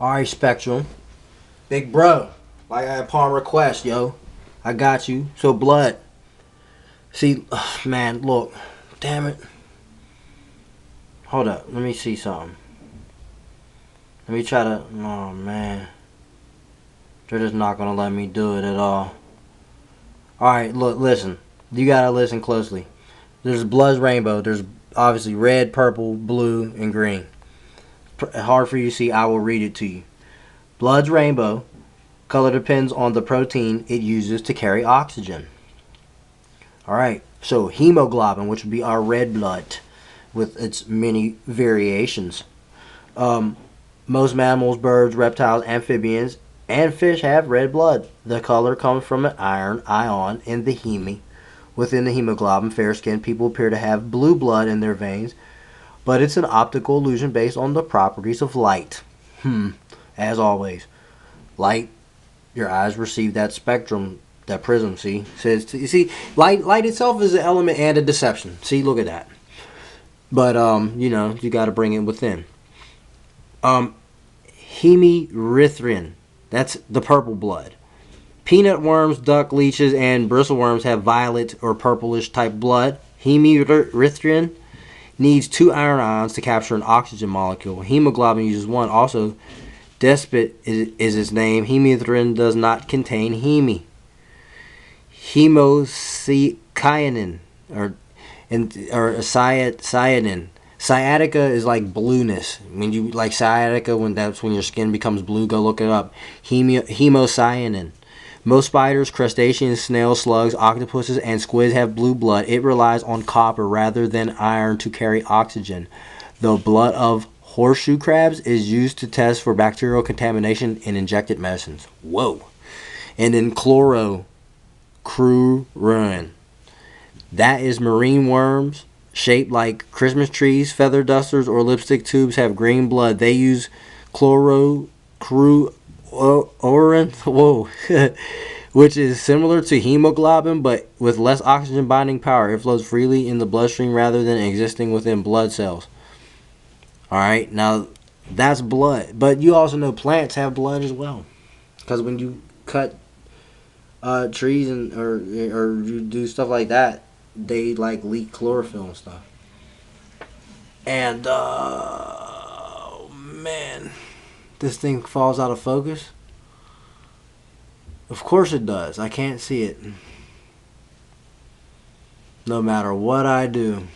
Alright, Spectrum. Big bro. Like upon request, yo. I got you. So blood. See, man, look. Damn it. Hold up. Let me see something. Let me try to. Oh, man. They're just not going to let me do it at all. Alright, look, listen. You got to listen closely. There's blood's rainbow. There's obviously red, purple, blue, and green. Hard for you to see. I will read it to you. Blood's rainbow. Color depends on the protein it uses to carry oxygen. Alright, so hemoglobin, which would be our red blood with its many variations. Most mammals, birds, reptiles, amphibians, and fish have red blood. The color comes from an iron ion in the heme. Within the hemoglobin, fair-skinned people appear to have blue blood in their veins, but it's an optical illusion based on the properties of light. As always, light, your eyes receive that spectrum, that prism, see? Says, you see, light itself is an element and a deception. See, look at that. But, you got to bring it within. Hemerythrin, that's the purple blood. Peanut worms, duck leeches, and bristleworms have violet or purplish type blood. Hemerythrin needs 2 iron ions to capture an oxygen molecule. Hemoglobin uses 1. Also, despot is its name. Hemerythrin does not contain heme. Hemocyanin or cyanin. Sciatica is like blueness. When you like sciatica, that's when your skin becomes blue. Go look it up. Hemocyanin. Most spiders, crustaceans, snails, slugs, octopuses, and squids have blue blood. It relies on copper rather than iron to carry oxygen. The blood of horseshoe crabs is used to test for bacterial contamination in injected medicines. Whoa. And then crurin. That is marine worms shaped like Christmas trees, feather dusters, or lipstick tubes have green blood. They use crurin, which is similar to hemoglobin but with less oxygen binding power. It flows freely in the bloodstream rather than existing within blood cells. Alright, now that's blood. But you also know plants have blood as well. Because when you cut trees or you do stuff like that, they like leak chlorophyll and stuff. And man, this thing falls out of focus. Of course it does. I can't see it. No matter what I do.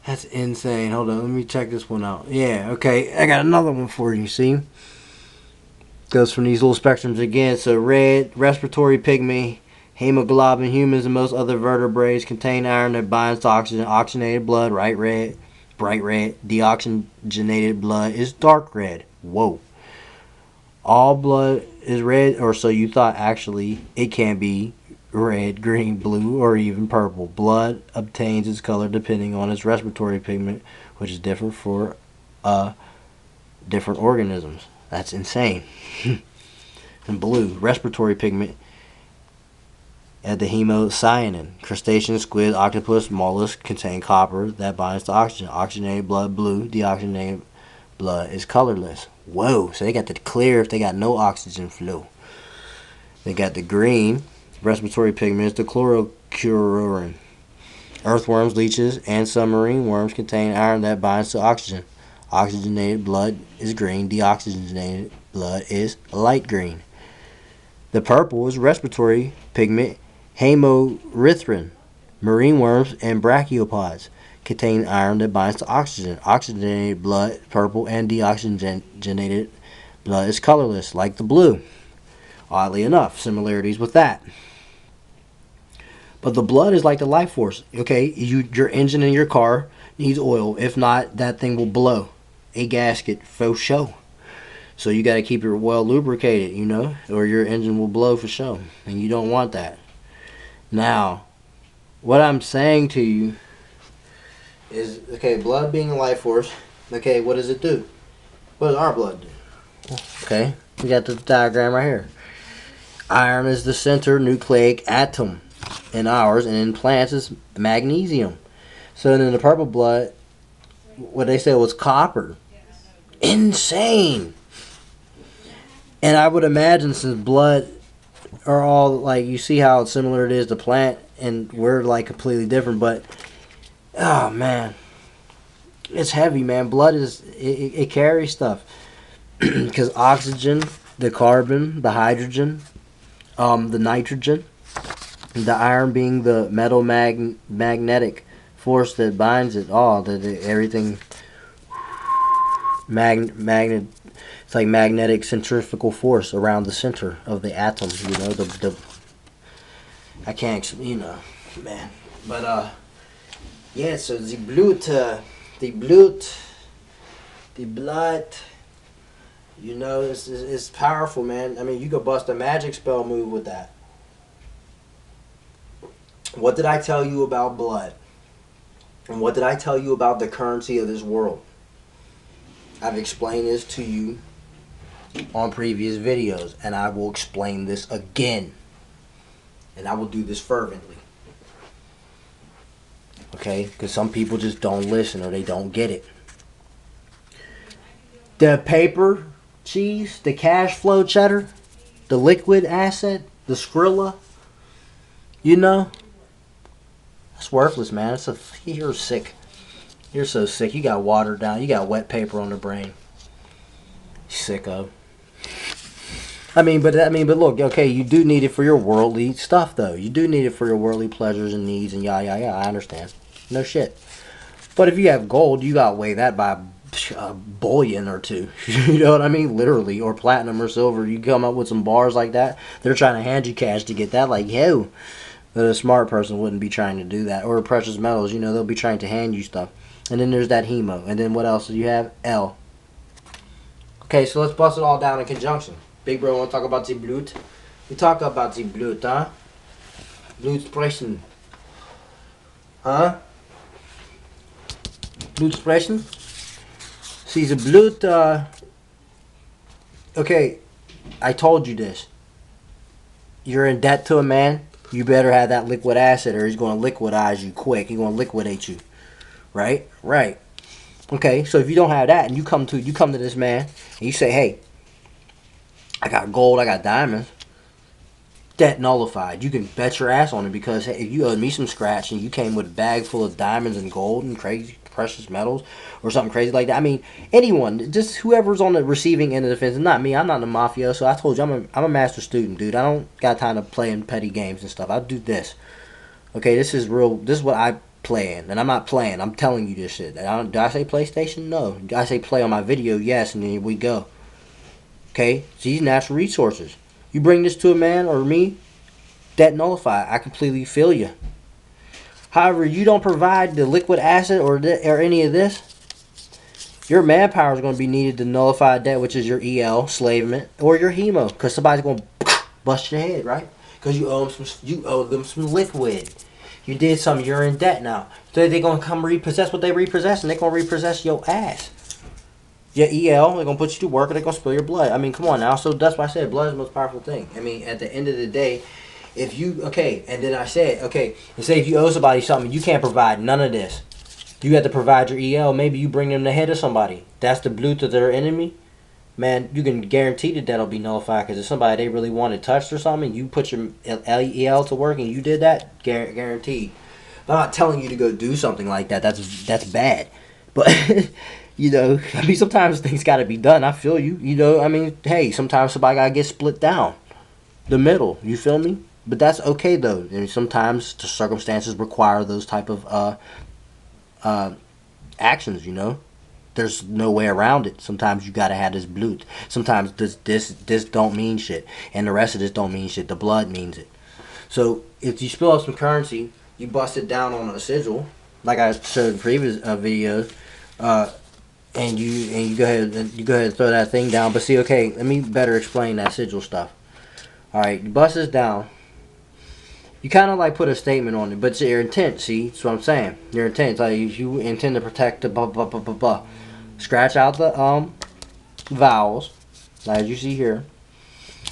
That's insane. Hold on, let me check this one out. Yeah, okay. I got another one for you, see? Goes from these little spectrums again. So red, respiratory pigment, hemoglobin, humans and most other vertebrates contain iron that binds to oxygen. Oxygenated blood, bright red. Deoxygenated blood is dark red. Whoa. All blood is red, or so you thought. Actually, it can be red, green, blue, or even purple. Blood obtains its color depending on its respiratory pigment, which is different for different organisms. That's insane. And blue, respiratory pigment at the hemocyanin. Crustaceans, squid, octopus, mollusks contain copper that binds to oxygen. Oxygenated blood, blue. Deoxygenated blood is colorless. Whoa, so they got the clear if they got no oxygen flow. They got the green, respiratory pigment is the chlorocrurin. Earthworms, leeches, and some marine worms contain iron that binds to oxygen. Oxygenated blood is green. Deoxygenated blood is light green. The purple is respiratory pigment, hemerythrin. Marine worms and brachiopods contain iron that binds to oxygen. Oxygenated blood, purple, and deoxygenated blood is colorless, like the blue. Oddly enough, similarities with that. But the blood is like the life force. Okay, your engine in your car needs oil. If not, that thing will blow. A gasket, for show. So you got to keep it well lubricated, or your engine will blow for show. And you don't want that. Now, what I'm saying to you is, okay, blood being a life force, okay, what does it do? What does our blood do? Okay, we got the diagram right here. Iron is the center nucleic atom in ours, and in plants is magnesium. So in the purple blood, what they said was copper. insane. And I would imagine since blood are all like, you see how similar it is to plant, and we're like completely different. But oh man, it's heavy, man. Blood it carries stuff because oxygen, the carbon, the hydrogen, the nitrogen, the iron being the metal magnetic force that binds it all. Everything magnet. It's like magnetic centrifugal force around the center of the atom. You know the I can't, you know, man. But yeah. So the blood. You know, it's powerful, man. I mean, you could bust a magic spell move with that. What did I tell you about blood? And what did I tell you about the currency of this world? I've explained this to you on previous videos, and I will explain this again. And I will do this fervently. Okay? Because some people just don't listen or they don't get it. The paper cheese, the cash flow cheddar, the liquid asset, the Skrilla, you know, it's worthless, man. You're sick. You're so sick. You got watered down. You got wet paper on the brain. Sicko. I mean, but look, okay, you do need it for your worldly stuff, though. You do need it for your worldly pleasures and needs and yeah. I understand. No shit. But if you have gold, you gotta weigh that by a bullion or two. You know what I mean? Literally. Or platinum or silver. You come up with some bars like that, they're trying to hand you cash to get that. Like, yo. But a smart person wouldn't be trying to do that. Or precious metals, you know, they'll be trying to hand you stuff. And then there's that hemo. And then what else do you have? L. Okay, so let's bust it all down in conjunction. Big bro, want to talk about the Blut? We talk about the Blut, huh? Blutsprechen. Huh? Blutsprechen? See, the Blut, okay, I told you this. You're in debt to a man, you better have that liquid acid or he's going to liquidize you quick. He's going to liquidate you. Right? Right. Okay, so if you don't have that and you come to this man and you say, hey, I got gold, I got diamonds, debt nullified. You can bet your ass on it because hey, if you owed me some scratch and you came with a bag full of diamonds and gold and crazy precious metals or something crazy like that. I mean, anyone, just whoever's on the receiving end of the fence. Not me. I'm not in the mafia, so I told you I'm a master student, dude. I don't got time to play in petty games and stuff. I do this. Okay, this is real. This is what I play in, and I'm not playing. I'm telling you this shit. Do I say PlayStation? No. Do I say play on my video? Yes, and then we go. Okay, these natural resources. You bring this to a man or me, debt nullified. I completely feel you. However, you don't provide the liquid asset or any of this, your manpower is going to be needed to nullify debt, which is your EL, slavement, or your hemo, because somebody's going to bust your head, right? Because you owe them some liquid. You did something, you're in debt now. So they're going to come repossess what they repossess, and they're going to repossess your ass. Your EL, they're going to put you to work, or they're going to spill your blood. I mean, come on now. So that's why I said blood is the most powerful thing. I mean, at the end of the day, if you, okay, and then I said, okay, and say if you owe somebody something, you can't provide none of this. You have to provide your EL. Maybe you bring them the head of somebody. That's the blue to their enemy. Man, you can guarantee that that'll be nullified because if somebody they really wanted touched or something, you put your EL to work and you did that, guaranteed. I'm not telling you to go do something like that. That's bad. But, you know, I mean, sometimes things got to be done. I feel you. You know, I mean, hey, sometimes somebody got to get split down the middle. You feel me? But that's okay, though. And sometimes the circumstances require those type of actions, you know. There's no way around it. Sometimes you gotta have this blut. Sometimes this don't mean shit, and the rest of this don't mean shit. The blood means it. So if you spill out some currency, you bust it down on a sigil, like I showed in previous videos, and you go ahead and throw that thing down. But see, okay, let me better explain that sigil stuff. All right, you bust this down. You kind of like put a statement on it, but it's your intent. See, that's what I'm saying. Your intent, like you intend to protect the blah blah blah blah blah. Scratch out the vowels, as you see here,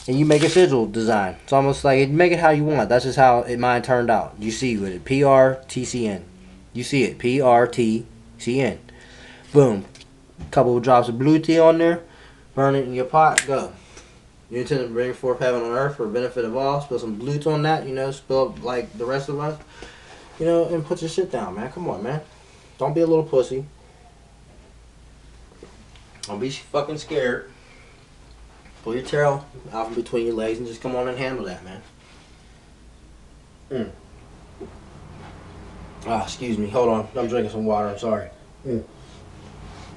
and you make a sigil design. It's almost like make it how you want. That's just how mine turned out. You see with it, PRTCN. You see it, PRTCN. Boom. Couple of drops of blue tea on there. Burn it in your pot. Go. You intend to bring forth heaven on earth for the benefit of all. Spill some blue tea on that. You know, spill like the rest of us. You know, and put your shit down, man. Come on, man. Don't be a little pussy. Don't be fucking scared. Pull your tail out from between your legs and just come on and handle that, man. Oh, excuse me. Hold on. I'm drinking some water. I'm sorry.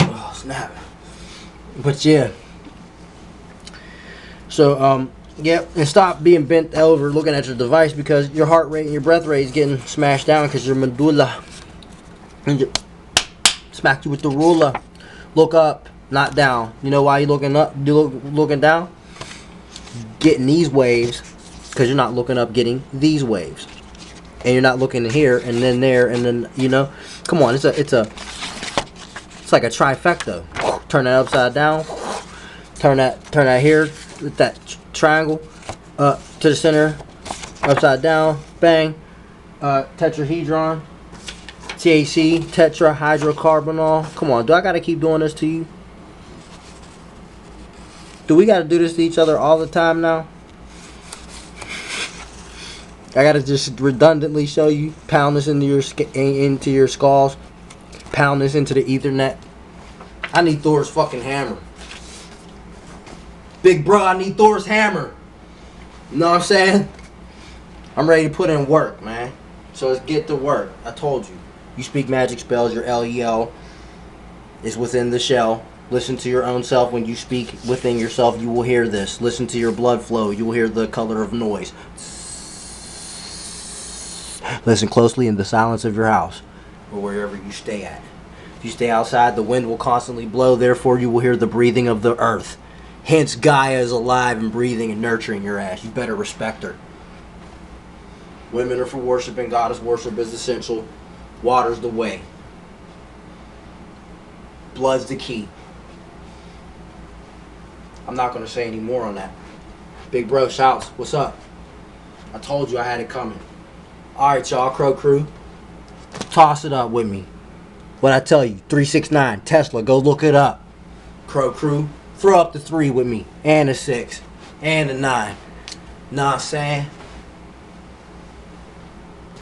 Oh, snap. But yeah. So, yeah, and stop being bent over looking at your device because your heart rate and your breath rate is getting smashed down because your medulla smacked you with the ruler. Look up, not down. You know why you looking up? You looking down? Getting these waves because you're not looking up, getting these waves, and you're not looking here and then there and then you know. Come on, it's like a trifecta. Turn that upside down. Turn that here with that triangle to the center, upside down, bang. Tetrahedron, THC, tetrahydrocarbonol. Come on, do I gotta keep doing this to you? Do we gotta do this to each other all the time now? I gotta just redundantly show you, pound this into your skulls, pound this into the Ethernet. I need Thor's fucking hammer. Big bro, I need Thor's hammer. You know what I'm saying? I'm ready to put in work, man. So let's get to work. I told you. You speak magic spells, your LEL is within the shell. Listen to your own self. When you speak within yourself, you will hear this. Listen to your blood flow. You will hear the color of noise. Listen closely in the silence of your house or wherever you stay at. If you stay outside, the wind will constantly blow. Therefore, you will hear the breathing of the earth. Hence, Gaia is alive and breathing and nurturing your ass. You better respect her. Women are for worship and goddess worship is essential. Water's the way. Blood's the key. I'm not going to say any more on that. Big bro shouts, what's up? I told you I had it coming. Alright, y'all, Crow Crew. Toss it up with me. What I tell you, 369, Tesla, go look it up. Crow Crew. Throw up the 3 with me, and a 6, and a 9. Know what I'm saying?